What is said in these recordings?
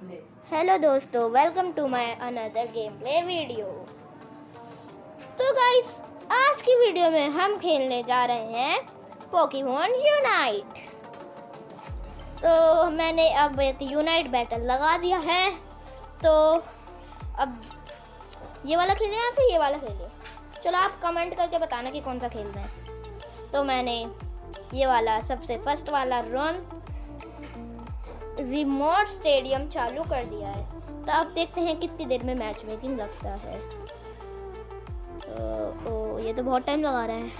Hello दोस्तों, welcome to my another game play video. तो guys, आज की वीडियो में हम खेलने जा रहे हैं पोकेमॉन यूनाइट। तो मैंने अब एक यूनाइट बैटल लगा दिया है। तो अब ये वाला खेलें या फिर ये वाला खेलें? चलो आप कमेंट करके बताना कि कौन सा खेलना है। तो मैंने ये वाला सबसे फर्स्ट वाला रन रिमोट स्टेडियम चालू कर दिया है। तो अब देखते हैं कितनी देर में मैच मेकिंग लगता है। तो ये तो बहुत टाइम लगा रहा है।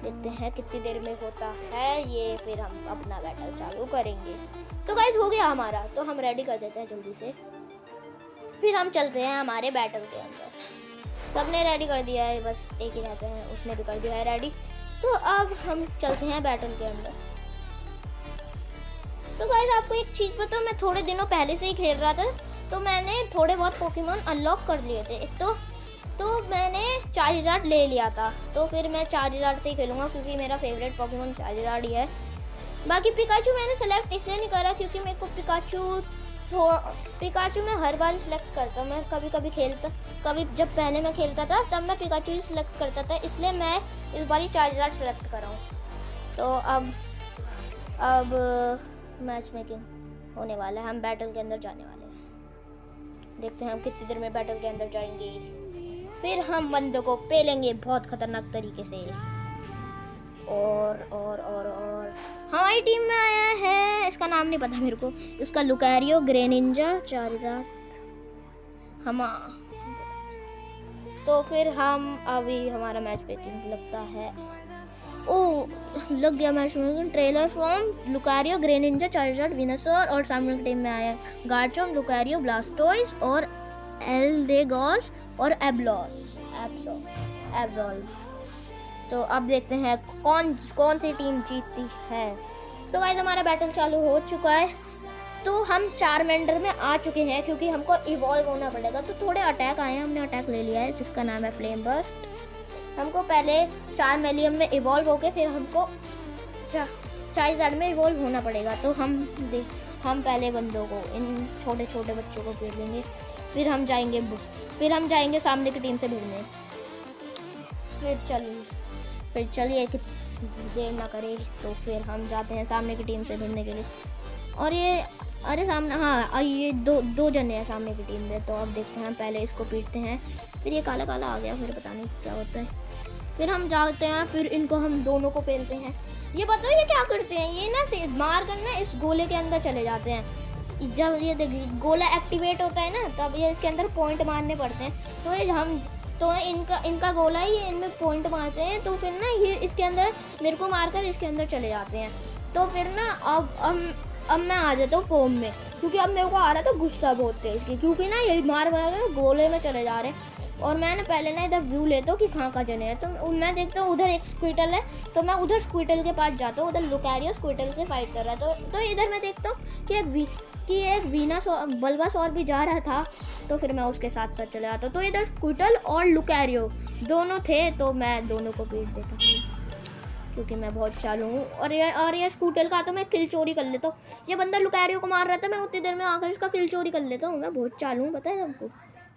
देखते हैं कितनी देर में होता है ये, फिर हम अपना बैटल चालू करेंगे। तो गाइस, हो गया हमारा, तो हम रेडी कर देते हैं जल्दी से। फिर हम चलते हैं हमारे बैटल के अंदर। सबने रेडी कर दिया है, बस एक ही रहते हैं, उसने भी कर दिया है रेडी। तो अब हम चलते हैं बैटल के अंदर। तो गाइस, आपको एक चीज़ पता, मैं थोड़े दिनों पहले से ही खेल रहा था। तो मैंने थोड़े बहुत पोकेमॉन अनलॉक कर लिए थे। एक तो मैंने चार्जराड ले लिया था। तो फिर मैं चार्जराड से ही खेलूँगा क्योंकि मेरा फेवरेट पोकेमॉन चार्जराड ही है। बाकी पिकाचू मैंने सेलेक्ट इसलिए नहीं करा क्योंकि मेरे को पिकाचू मैं हर बार सिलेक्ट करता हूँ। मैं कभी जब पहले मैं खेलता था तब मैं पिकाचू ही सिलेक्ट करता था, इसलिए मैं इस बार ही चार्जराड सेलेक्ट कर रहा हूँ। तो अब मैच मेकिंग होने वाला है। हम बैटल के अंदर जाने वाले हैं। देखते हैं हम कितनी देर में बैटल के अंदर जाएंगे। फिर हम बंदों को पेलेंगे बहुत खतरनाक तरीके से। और हमारी टीम में आया है, इसका नाम नहीं पता मेरे को, इसका लुकारियो, ग्रेनिंजा, चार्जराड हम। तो फिर हम अभी हमारा मैच मेकिंग लगता है। लग गया मैच में। ट्रेलर फॉर्म लुकारियो, ग्रेनिंजा, चार्जराड, विनासोर और सामने की टीम में आया गार्चोम, लुकारियो, ब्लास्टोइस और एल्डेगॉस और एब्सोल। तो अब देखते हैं कौन सी टीम जीतती है। तो गाइस, हमारा बैटल चालू हो चुका है। तो हम 4 मेंबर में आ चुके हैं क्योंकि हमको इवॉल्व होना पड़ेगा। तो थोड़े अटैक आए हैं, हमने अटैक ले लिया है जिसका नाम है फ्लेम बर्स्ट। हमको पहले 4 मिलियन में इवॉल्व होके फिर हमको चार्जराड में इवॉल्व होना पड़ेगा। तो हम पहले बंदों को, इन छोटे छोटे बच्चों को फेर लेंगे। फिर हम जाएंगे सामने की टीम से भिड़ने। फिर चलिए कि देर ना करें, तो फिर हम जाते हैं सामने की टीम से भिड़ने के लिए। और ये सामने, हाँ, ये दो जने हैं सामने की टीम में। तो अब देखते हैं, हम पहले इसको पीटते हैं। फिर ये काला काला आ गया, फिर पता नहीं क्या होता है। फिर हम जाते हैं, फिर इनको हम दोनों को पेलते हैं। ये बताओ ये क्या करते हैं, ये ना से मार कर ना इस गोले के अंदर चले जाते हैं। जब ये देखिए गोला एक्टिवेट होता है ना, तब ये इसके अंदर पॉइंट मारने पड़ते हैं। तो इनका गोला ही इनमें पॉइंट मारते हैं। तो फिर ना ये इसके अंदर मेरे को मारकर इसके अंदर चले जाते हैं। तो फिर ना अब मैं आ जाता हूँ फॉर्म में, क्योंकि अब मेरे को आ रहा था गुस्सा बहुत तेज की, क्योंकि ना ये मार गोले में चले जा रहे हैं। और मैं ना पहले ना इधर व्यू लेता हूँ कि कहाँ जने हैं। तो मैं देखता हूँ उधर एक स्क्विटल है, तो मैं उधर स्क्विटल के पास जाता हूँ। उधर लुकारियो स्क्विटल से फाइट कर रहा है। तो इधर मैं देखता हूँ कि एक बल्बासौर भी जा रहा था। तो फिर मैं उसके साथ चले जाता हूँ। तो इधर स्क्विटल और लुकारियो दोनों थे, तो मैं दोनों को पीट देता हूँ क्योंकि मैं बहुत चालू हूँ। और ये स्कूटल का तो मैं किल चोरी कर लेता हूँ। ये बंदा लुकारियो को मार रहा था, मैं उतनी देर में आकर इसका किल चोरी कर लेता हूँ। मैं बहुत चालू हूँ, पता है हमको।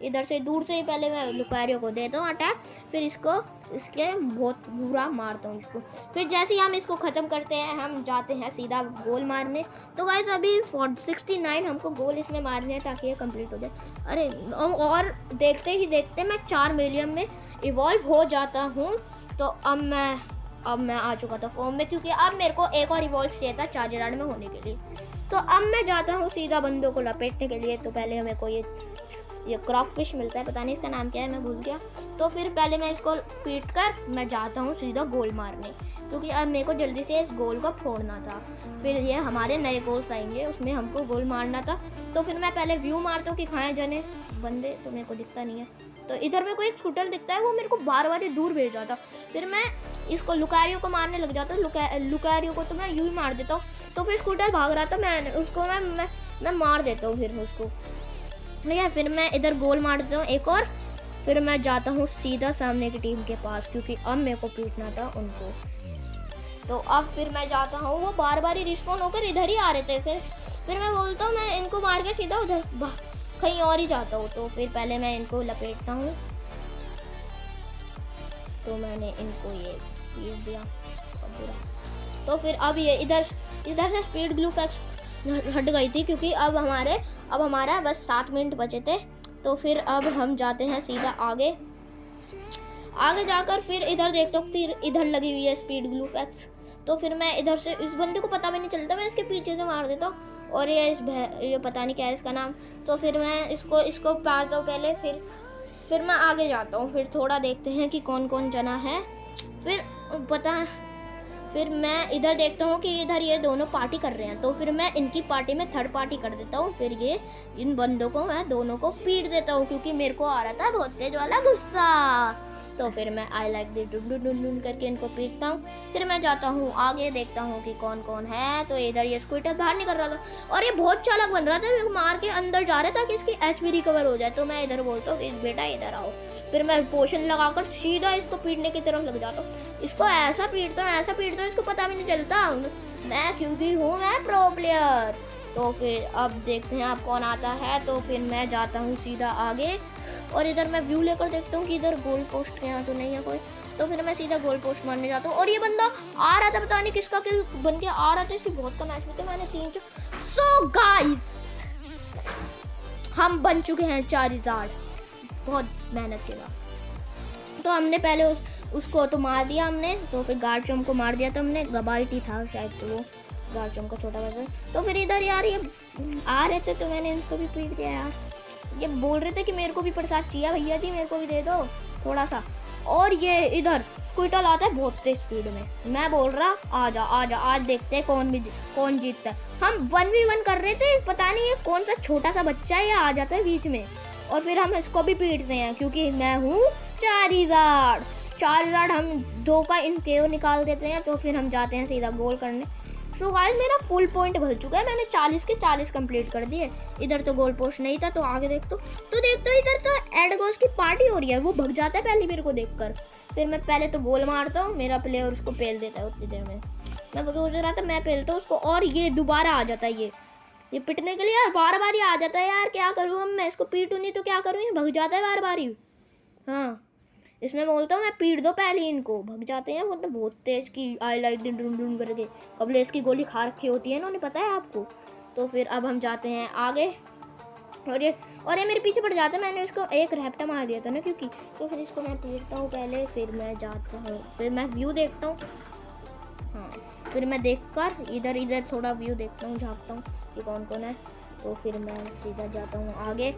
इधर से दूर से ही पहले मैं लुकारियो को देता हूँ अटैक, फिर इसके बहुत बुरा मारता हूँ इसको। फिर जैसे ही हम इसको ख़त्म करते हैं, हम जाते हैं सीधा गोल मारने। तो गाइस, अभी 69 हमको गोल इसमें मारने हैं ताकि ये कंप्लीट हो जाए। अरे, और देखते ही देखते मैं 4 मिलियन में इवॉल्व हो जाता हूँ। तो अब मैं आ चुका था फॉर्म में, क्योंकि अब मेरे को एक और इवॉल्व चाहिए था चार्जराड में होने के लिए। तो अब मैं जाता हूँ सीधा बंदों को लपेटने के लिए। तो पहले हमें को ये क्रॉप फिश मिलता है, पता नहीं इसका नाम क्या है, मैं भूल गया। तो फिर पहले मैं इसको पीट कर मैं जाता हूँ सीधा गोल मारने, क्योंकि अब मेरे को जल्दी से इस गोल को फोड़ना था। फिर ये हमारे नए गोल्स आएंगे, उसमें हमको गोल मारना था। तो फिर मैं पहले व्यू मारता हूँ कि खाए जने बंदे, तो मेरे को दिखता नहीं है। तो इधर मेरे को एक स्कूटर दिखता है, वो मेरे को बार बार दूर भेज जाता। फिर मैं इसको लुकारियो को मारने लग जाता हूँ। लुकारियो को तो मैं यूँ ही मार देता हूँ। तो फिर स्कूटर भाग रहा था, मैं मार देता हूँ फिर उसको। ठीक है, फिर मैं इधर गोल मार देता हूँ एक और। फिर मैं जाता हूँ सीधा सामने की टीम के पास, क्योंकि अब मेरे को पीटना था उनको। तो अब फिर मैं जाता हूँ, वो बार बार ही रिस्पॉन्ड होकर इधर ही आ रहे थे। फिर मैं बोलता हूँ मैं इनको मार के सीधा उधर कहीं और ही जाता हूँ। तो फिर पहले मैं इनको लपेटता हूँ। तो मैंने इनको ये पीस दिया पूरा। तो फिर अब ये इधर से स्पीड ग्लू फैक्स हट गई थी, क्योंकि अब हमारा बस 7 मिनट बचे थे। तो फिर अब हम जाते हैं सीधा आगे जाकर फिर इधर देखता हूँ, फिर इधर लगी हुई है स्पीड ग्लू फैक्स। तो फिर मैं इधर से, इस बंदे को पता भी नहीं चलता, मैं इसके पीछे से मार देता हूँ। और ये पता नहीं क्या है इसका नाम। तो फिर मैं इसको मारता हूँ पहले, फिर मैं आगे जाता हूँ। फिर थोड़ा देखते हैं कि कौन कौन जना है। फिर मैं इधर देखता हूँ कि इधर ये दोनों पार्टी कर रहे हैं। तो फिर मैं इनकी पार्टी में थर्ड पार्टी कर देता हूँ। फिर ये इन बंदों को मैं दोनों को पीट देता हूँ, क्योंकि मेरे को आ रहा था बहुत तेज वाला गुस्सा। तो फिर मैं आई लाइक दिस डुन करके इनको पीटता हूँ। फिर मैं जाता हूँ आगे, देखता हूँ कि कौन कौन है। तो इधर ये स्कूटर बाहर निकल रहा था और ये बहुत चालाक बन रहा था, मार के अंदर जा रहा था कि इसकी एचपी रिकवर हो जाए। तो मैं इधर बोलता हूँ कि बेटा इधर आओ। फिर मैं पोशन लगाकर सीधा इसको पीटने की तरफ लग जाता हूँ। इसको ऐसा पीटता हूँ इसको पता भी नहीं चलता मैं, क्योंकि हूँ मैं प्रो प्लेयर। तो फिर अब देखते हैं अब कौन आता है। तो फिर मैं जाता हूँ सीधा आगे और इधर मैं व्यू लेकर देखता हूँ कि इधर गोल पोस्ट के यहाँ तो नहीं है कोई। तो फिर मैं सीधा गोल पोस्ट मारने जाता हूँ और ये बंदा आ रहा था, पता नहीं किसका किल बन के आ रहा था। इसकी बहुत कम मैच में थे, मैंने 3 सो गाइस हम बन चुके हैं चारिज़ार्ड बहुत मेहनत के बाद। तो हमने पहले उसको तो मार दिया हमने। तो फिर गार्डचोम को मार दिया था हमने, गबाइटी था शायद, तो वो गार्डचोम का छोटा वर्जन। तो फिर इधर यार ये आ रहे थे तो मैंने इनको भी पीट दिया यार। ये बोल रहे थे कि मेरे को भी प्रसाद चाहिए भैया जी, मेरे को भी दे दो थोड़ा सा। और ये इधर स्कूटर आता है बहुत तेज स्पीड में। मैं बोल रहा आजा आज देखते हैं कौन जीतता है। हम 1v1 कर रहे थे, पता नहीं ये कौन सा छोटा सा बच्चा है, ये आ जाता है बीच में और फिर हम इसको भी पीटते हैं, क्योंकि मैं हूँ चारिज़ार्ड। हम 2 का इन केओ निकाल देते हैं। तो फिर हम जाते हैं सीधा गोल करने। सो गाइस मेरा फुल पॉइंट भर चुका है, मैंने 40 के 40 कंप्लीट कर दिए। इधर तो गोल पोस्ट नहीं था, तो आगे देखते इधर तो एडगोस की पार्टी हो रही है। वो भग जाता है पहले मेरे को देखकर। फिर मैं पहले तो गोल मारता हूँ, मेरा प्लेयर उसको पेल देता है उतनी देर में। मैं सोच रहा था मैं पेलता हूँ उसको और ये दोबारा आ जाता है। ये पिटने के लिए यार बार बार ही आ जाता है यार, क्या करूँ अब मैं इसको पीटूँ नहीं तो क्या करूँ, ये भग जाता है बार बार ही। हाँ इसमें बोलता हूँ मैं पीट दो पहले, इनको भग जाते हैं। मतलब बहुत तेज की आई लाइक ढूंढ करके कबलेस की गोली खा रखी होती है ना, उन्हें पता है आपको। तो फिर अब हम जाते हैं आगे और ये मेरे पीछे पड़ जाता है। मैंने उसको एक रैप्टा मार दिया था ना, क्योंकि तो फिर इसको मैं पीटता हूँ पहले। फिर मैं जाता हूँ, फिर मैं व्यू देखता हूँ। हाँ फिर मैं देखकर इधर थोड़ा व्यू देखता हूँ, झाँकता हूँ कि कौन कौन है। तो फिर मैं सीधा जाता हूँ आगे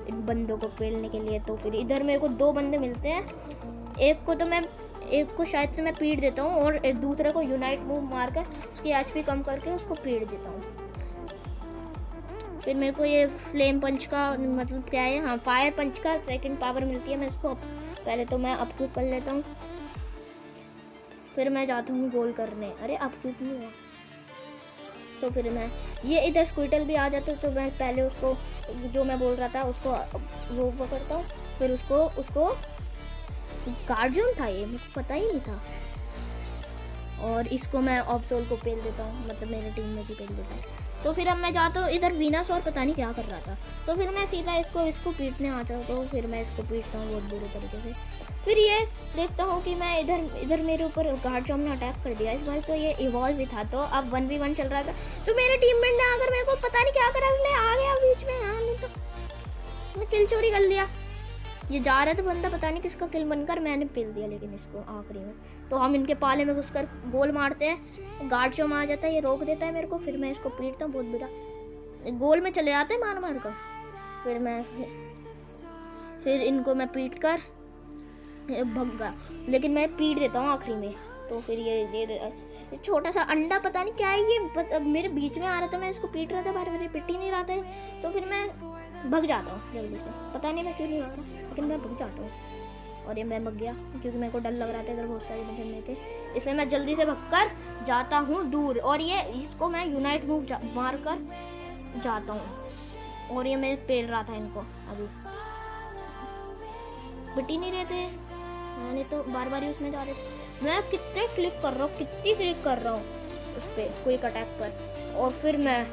इन बंदों को पेलने के लिए। तो फिर इधर मेरे को 2 बंदे मिलते हैं। एक को शायद से मैं पीट देता हूँ और दूसरे को यूनाइट मूव मार कर उसकी एचपी कम करके उसको पीट देता हूँ। फिर मेरे को ये फ्लेम पंच का मतलब क्या है, हाँ फायर पंच का 2nd पावर मिलती है। मैं इसको पहले तो मैं अपक्यूब कर लेता हूँ। फिर मैं जाता हूँ गोल करने। अरे अपक्यूब नहीं हुआ। तो फिर मैं ये इधर स्क्विटल भी आ जाता है। तो मैं पहले उसको जो मैं बोल रहा था उसको वो पकड़ता हूँ। फिर उसको गार्जियन था, ये मुझे पता ही नहीं था। और इसको मैं ऑब्सोल को पेल देता हूँ, मतलब मेरे टीम में भी पेल देता है। तो फिर अब मैं जाता हूँ इधर वीनस और पता नहीं क्या कर रहा था। तो फिर मैं सीधा इसको पीटने आ जाता हूँ। फिर मैं इसको पीटता हूँ बहुत बुरे तरीके से। फिर ये देखता हूँ कि मैं इधर मेरे ऊपर गार्डचोम ने अटैक कर दिया इस बार। तो ये इवॉल्व भी था, तो अब 1v1 चल रहा था। तो मेरे टीममेट ने आकर मेरे को पता नहीं क्या करा, आ गया बीच में। हाँ नहीं तो उसने किल चोरी कर लिया। ये जा रहा था बंदा, पता नहीं किसका किल बनकर, मैंने पेल दिया लेकिन इसको आखिरी में। तो हम इनके पाले में घुसकर गोल मारते हैं। गार्डचोम आ जाता है, ये रोक देता है मेरे को। फिर मैं इसको पीटता हूँ बहुत बुरा, गोल में चले जाते हैं मार कर। फिर इनको मैं पीट कर भग गया, लेकिन मैं पीट देता हूँ आखिरी में। तो फिर ये छोटा सा अंडा पता नहीं क्या है, ये मेरे बीच में आ रहा था। मैं इसको पीट रहा था, बार बार पिट ही नहीं रहा था। तो फिर मैं भग जाता हूँ जल्दी से, पता नहीं मैं क्यों नहीं भाग रहा, लेकिन मैं भग जाता हूँ। और ये मैं भग गया क्योंकि मेरे को डर लग रहा था, इधर बहुत सारे बंदे थे, इसलिए मैं जल्दी से भगकर जाता हूँ दूर। और ये इसको मैं यूनाइट मूव मार कर जाता हूँ। और ये मैं पेल रहा था इनको, अभी पिट ही नहीं रहे थे, मैंने तो बार बार ही उसमें जा रहे थे। मैं कितनी क्लिक कर रहा हूँ उस पर क्विक अटैक पर। और फिर मैं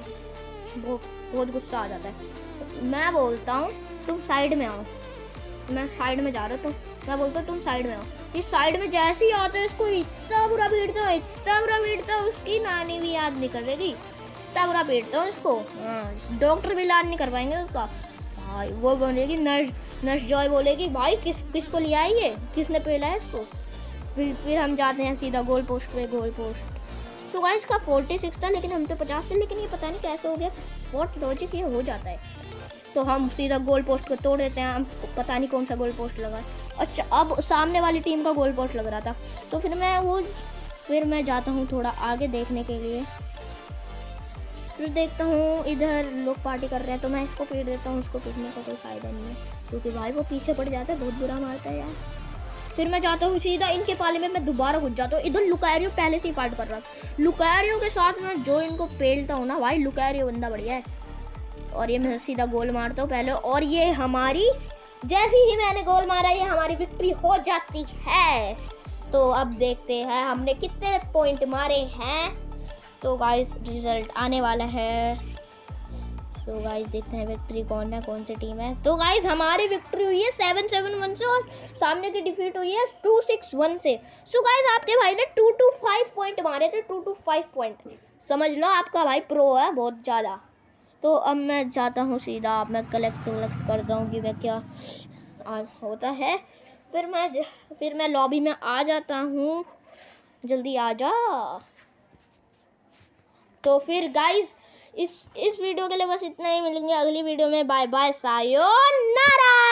बहुत गुस्सा आ जाता है। मैं बोलता हूँ तुम साइड में आओ, मैं साइड में जा रहा था, मैं बोलता हूँ तुम साइड में आओ। ये साइड में जैसे ही आता है इसको इतना बुरा पीटता हूँ, इतना बुरा पीटता हूँ, उसकी नानी भी याद नहीं करेगी, इतना बुरा पीटता हूँ इसको। हाँ, डॉक्टर भी इलाज नहीं कर पाएंगे उसका। भाई वो बोलेगी, नर्स जॉय बोलेगी भाई किसको लिया है, ये किसने पेला है इसको। फिर हम जाते हैं सीधा गोल पोस्ट पे, गोल पोस्ट। तो गाइस इसका 46 था लेकिन हम तो 50 थे, लेकिन ये पता नहीं कैसे हो गया, बहुत लॉजिक ये हो जाता है। तो हम सीधा गोल पोस्ट को तोड़ देते हैं, हम पता नहीं कौन सा गोल पोस्ट लगा। अच्छा अब सामने वाली टीम का गोल पोस्ट लग रहा था, तो फिर मैं जाता हूँ थोड़ा आगे देखने के लिए। फिर देखता हूँ इधर लोग पार्टी कर रहे हैं, तो मैं इसको पीट देता हूँ, उसको पीटने का कोई फ़ायदा नहीं है क्योंकि भाई वो पीछे पड़ जाता है, बहुत बुरा मारता है यार। फिर मैं जाता हूँ सीधा इनके पाले में, मैं दोबारा घुस जाता हूँ। इधर लुकारियो पहले से ही फाइट कर रहा था, लुकारियो के साथ मैं जो इनको पेलता हूँ ना भाई, लुकारियो बंदा बढ़िया है। और ये मैं सीधा गोल मारता हूँ पहले, और ये हमारी, जैसे ही मैंने गोल मारा ये हमारी विक्ट्री हो जाती है। तो अब देखते हैं हमने कितने पॉइंट मारे हैं। तो गाइस रिजल्ट आने वाला है। तो गाइस देखते हैं विक्ट्री कौन सी टीम है। तो गाइस हमारी विक्ट्री हुई है 7-7-1 से, और सामने की डिफीट हुई है 2-6-1 से। सो गाइस आपके भाई ने 2-5 पॉइंट मारे थे, 2-5 पॉइंट, समझ लो आपका भाई प्रो है बहुत ज़्यादा। तो अब मैं जाता हूँ सीधा, अब मैं कलेक्ट करता हूँ कि वह क्या होता है। फिर मैं लॉबी में आ जाता हूँ, जल्दी आ जा। तो फिर गाइस इस वीडियो के लिए बस इतना ही, मिलेंगे अगली वीडियो में। Bye bye, sayonara.